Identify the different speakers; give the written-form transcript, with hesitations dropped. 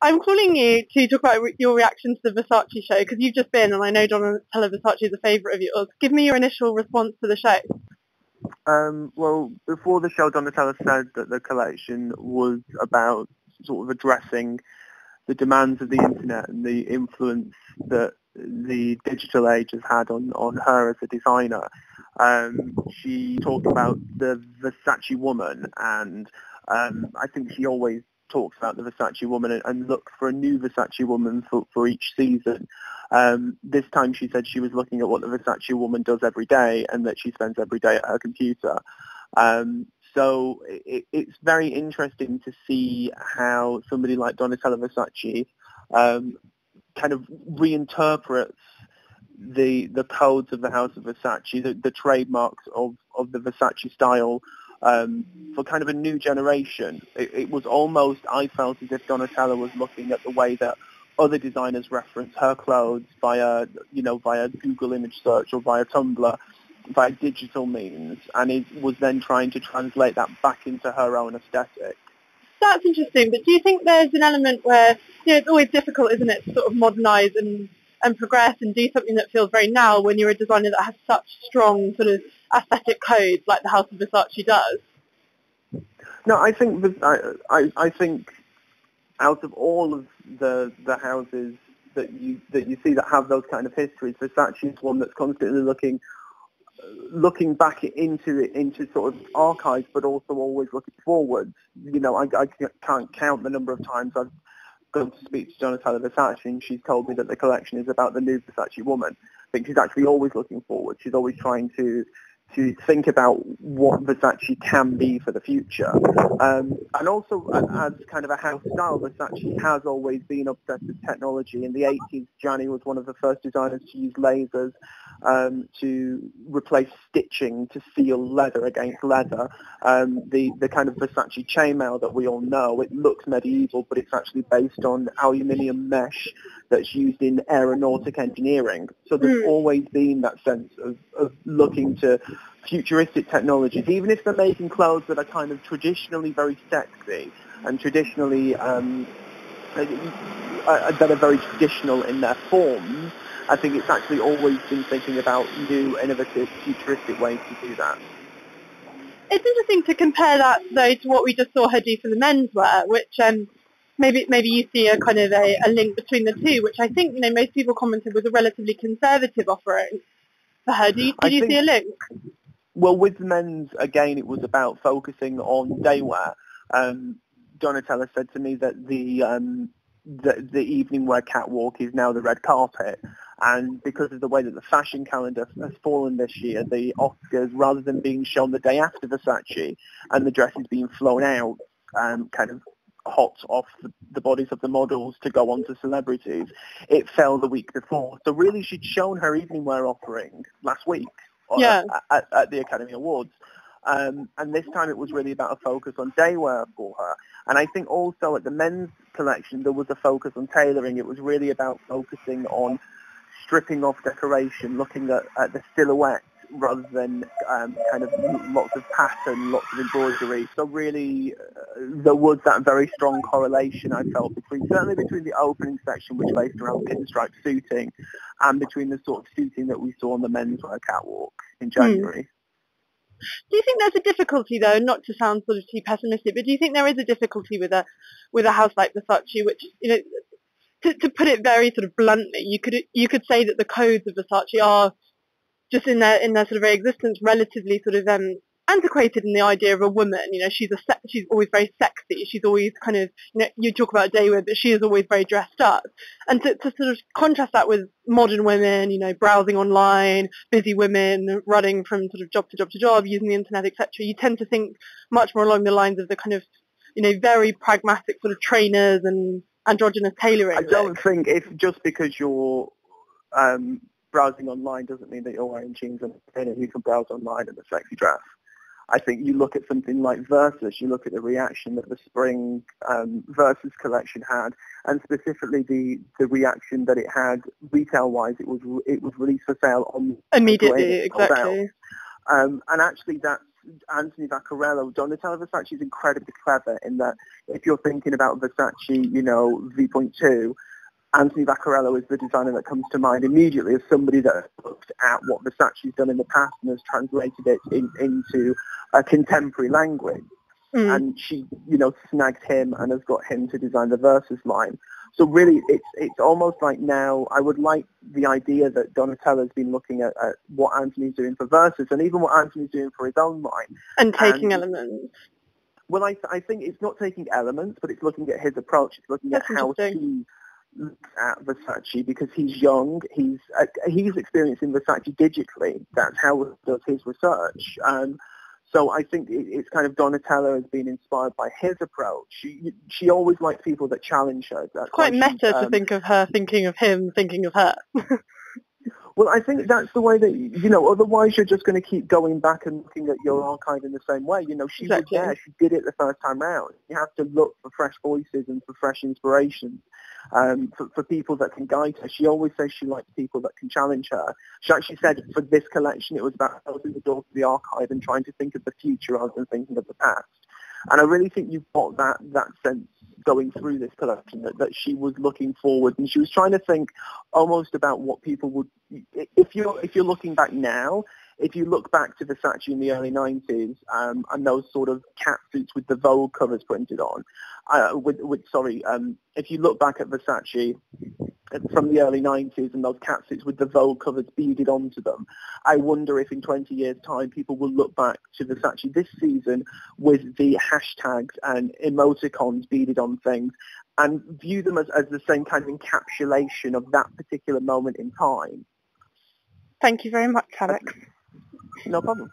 Speaker 1: I'm calling you to talk about your reaction to the Versace show, because you've just been, and I know Donatella Versace is a favourite of yours. Give me your initial response to the show.
Speaker 2: Well, before the show, Donatella said that the collection was about sort of addressing the demands of the internet and the influence that the digital age has had on her as a designer. She talked about the Versace woman, and I think she always talks about the Versace woman and looks for a new Versace woman for each season. This time she said she was looking at what the Versace woman does every day and that she spends every day at her computer. So it's very interesting to see how somebody like Donatella Versace kind of reinterprets the codes of the House of Versace, the trademarks of the Versace style, for kind of a new generation. It was almost, I felt as if Donatella was looking at the way that other designers reference her clothes via Google image search or via Tumblr, via digital means, and it was then trying to translate that back into her own aesthetic.
Speaker 1: That's interesting, but do you think there's an element where, it's always difficult, isn't it, to sort of modernise and progress and do something that feels very now when you're a designer that has such strong sort of aesthetic codes like the House of Versace does?
Speaker 2: No, I think I think out of all of the houses that you see that have those kind of histories, Versace is one that's constantly looking back into sort of archives, but also always looking forwards. I can't count the number of times I've gone to speak to Donatella Versace and she's told me that the collection is about the new Versace woman. I think she's actually always looking forward. She's always trying to think about what Versace can be for the future. And also, as kind of a house style, Versace has always been obsessed with technology. In the 80s, Gianni was one of the first designers to use lasers to replace stitching to seal leather against leather. The kind of Versace chainmail that we all know, it looks medieval, but it's actually based on aluminium mesh that's used in aeronautic engineering. So there's always been that sense of looking to futuristic technologies, even if they're making clothes that are kind of traditionally very sexy and traditionally that are very traditional in their forms. I think it's actually always been thinking about new, innovative, futuristic ways to do that.
Speaker 1: It's interesting to compare that, though, to what we just saw her do for the menswear, which maybe you see a kind of a link between the two, which I think most people commented was a relatively conservative offering for her. Do you see a link?
Speaker 2: Well, with the men's, again, it was about focusing on daywear. Donatella said to me that the evening wear catwalk is now the red carpet, and because of the way that the fashion calendar has fallen this year, the Oscars, rather than being shown the day after Versace and the dresses being flown out, kind of hot off the bodies of the models to go on to celebrities, it fell the week before. So really she'd shown her evening wear offering last week at the Academy Awards. And this time it was really about a focus on daywear for her. And I think also at the men's collection there was a focus on tailoring. It was really about focusing on stripping off decoration, looking at the silhouette rather than kind of lots of pattern, lots of embroidery. So really there was that very strong correlation, I felt, certainly between the opening section, which based around pinstripe suiting, and between the sort of suiting that we saw on the menswear catwalk in January.
Speaker 1: Do you think there's a difficulty, though, not to sound sort of too pessimistic, but do you think there is a difficulty with a house like Versace, which, to put it very sort of bluntly, you could say that the codes of Versace are just in their sort of very existence relatively sort of antiquated in the idea of a woman. She's always very sexy. She's always kind of, you talk about daywear, but she is always very dressed up. And to sort of contrast that with modern women, browsing online, busy women running from sort of job to job to job, using the internet, etc., you tend to think much more along the lines of the kind of, very pragmatic sort of trainers and androgynous tailoring.
Speaker 2: I don't think just because you're browsing online doesn't mean that you're wearing jeans and a trainer. You can browse online in a sexy dress. I think you look at something like Versace, you look at the reaction that the spring Versace collection had, and specifically the reaction that it had retail-wise. It was released for sale on
Speaker 1: immediately, exactly.
Speaker 2: And actually, that's Anthony Vaccarello, Donatella Versace is incredibly clever in that if you're thinking about Versace, V.2, Anthony Vaccarello is the designer that comes to mind immediately as somebody that has looked at what Versace's done in the past and has translated it into a contemporary language. And she, snagged him and has got him to design the Versace line. So really, it's almost like now I would like the idea that Donatella's been looking at what Anthony's doing for Versace and even what Anthony's doing for his own line.
Speaker 1: And taking elements.
Speaker 2: Well, I think it's not taking elements, but it's looking at his approach. It's looking at how he looks at Versace because he's young. He's experiencing Versace digitally. That's how he does his research. So I think it's kind of Donatella has been inspired by his approach. She always likes people that challenge her. That's
Speaker 1: quite meta to think of her thinking of him, thinking of her.
Speaker 2: Well, I think that's the way that, otherwise you're just going to keep going back and looking at your archive in the same way. She was there. She did it the first time round. You have to look for fresh voices and for fresh inspiration, for people that can guide her. She always says she likes people that can challenge her. She actually said for this collection it was about opening the door to the archive and trying to think of the future rather than thinking of the past. And I really think you've got that sense going through this collection, that she was looking forward and she was trying to think almost about what people would, if you're looking back now, if you look back to Versace in the early 90s and those sort of cat suits with the Vogue covers printed on, if you look back at Versace from the early 90s and those cat suits with the Vogue covers beaded onto them, I wonder if in 20 years' time people will look back to Versace this season with the hashtags and emoticons beaded on things and view them as the same kind of encapsulation of that particular moment in time.
Speaker 1: Thank you very much, Alex.
Speaker 2: No problem.